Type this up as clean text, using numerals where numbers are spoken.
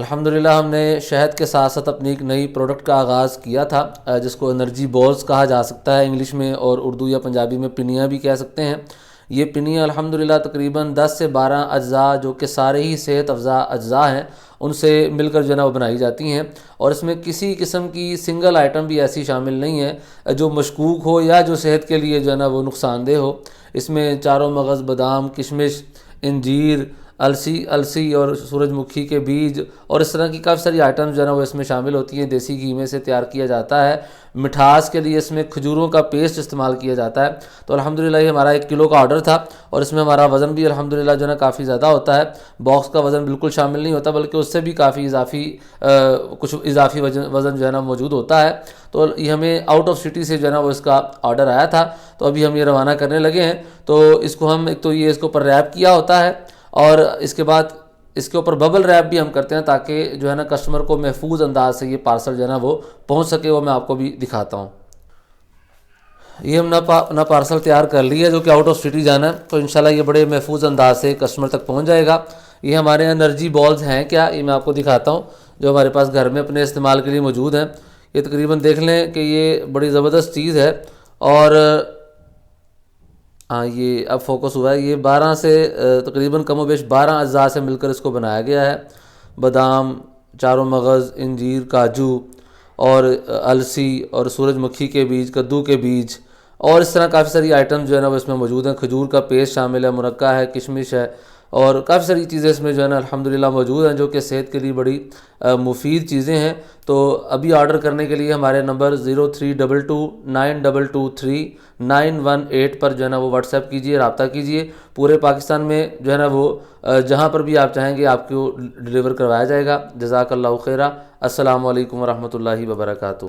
الحمدللہ ہم نے شہد کے ساتھ ساتھ اپنی ایک نئی پروڈکٹ کا آغاز کیا تھا جس کو انرجی بالز کہا جا سکتا ہے انگلش میں، اور اردو یا پنجابی میں پنیاں بھی کہہ سکتے ہیں۔ یہ پنیاں الحمدللہ تقریباً 10 سے 12 اجزاء جو کہ سارے ہی صحت افزا اجزاء ہیں ان سے مل کر جو ہے نا وہ بنائی جاتی ہیں، اور اس میں کسی قسم کی سنگل آئٹم بھی ایسی شامل نہیں ہے جو مشکوک ہو یا جو صحت کے لیے جو ہے نا وہ نقصان دہ ہو۔ اس میں چاروں مغز، بادام، کشمش، انجیر، السی اور سورج مکھی کے بیج اور اس طرح کی کافی ساری آئٹمز جو ہے نا وہ اس میں شامل ہوتی ہیں۔ دیسی گھی میں سے تیار کیا جاتا ہے۔ مٹھاس کے لیے اس میں کھجوروں کا پیسٹ استعمال کیا جاتا ہے۔ تو الحمدللہ یہ ہمارا 1 کلو کا آرڈر تھا، اور اس میں ہمارا وزن بھی الحمدللہ جو ہے نا کافی زیادہ ہوتا ہے۔ باکس کا وزن بالکل شامل نہیں ہوتا، بلکہ اس سے بھی کافی کچھ اضافی وزن جو ہے نا موجود ہوتا ہے۔ تو یہ ہمیں آؤٹ آف سٹی سے جو ہے نا وہ اس کا آرڈر آیا تھا، تو ابھی ہم یہ روانہ کرنے لگے ہیں۔ تو اس کو ہم ایک تو یہ اس کے اوپر ریپ کیا ہوتا ہے، اور اس کے بعد اس کے اوپر ببل ریپ بھی ہم کرتے ہیں تاکہ جو ہے نا کسٹمر کو محفوظ انداز سے یہ پارسل جو ہے نا وہ پہنچ سکے۔ وہ میں آپ کو بھی دکھاتا ہوں۔ یہ ہم نہ پارسل تیار کر لی ہے جو کہ آؤٹ آف سٹی جانا ہے، تو انشاءاللہ یہ بڑے محفوظ انداز سے کسٹمر تک پہنچ جائے گا۔ یہ ہمارے انرجی بالز ہیں کیا، یہ میں آپ کو دکھاتا ہوں جو ہمارے پاس گھر میں اپنے استعمال کے لیے موجود ہیں۔ یہ تقریباً دیکھ لیں کہ یہ بڑی زبردست چیز ہے، اور یہ اب فوکس ہوا ہے۔ یہ 12 سے تقریباً کم و بیش 12 اجزاء سے مل کر اس کو بنایا گیا ہے۔ بادام، چاروں مغز، انجیر، کاجو اور السی اور سورج مکھی کے بیج، کدو کے بیج اور اس طرح کافی ساری آئٹم جو ہے نا وہ اس میں موجود ہیں۔ کھجور کا پیسٹ شامل ہے، مرکہ ہے، کشمش ہے، اور کافی ساری چیزیں اس میں جو ہے نا الحمدللہ موجود ہیں جو کہ صحت کے لیے بڑی مفید چیزیں ہیں۔ تو ابھی آرڈر کرنے کے لیے ہمارے نمبر 0322922391 پر جو ہے نا وہ واٹس ایپ کیجئے، رابطہ کیجئے۔ پورے پاکستان میں جو ہے نا وہ جہاں پر بھی آپ چاہیں گے آپ کو ڈیلیور کروایا جائے گا۔ جزاک اللہ خیرہ۔ السلام علیکم ورحمۃ اللہ وبرکاتہ۔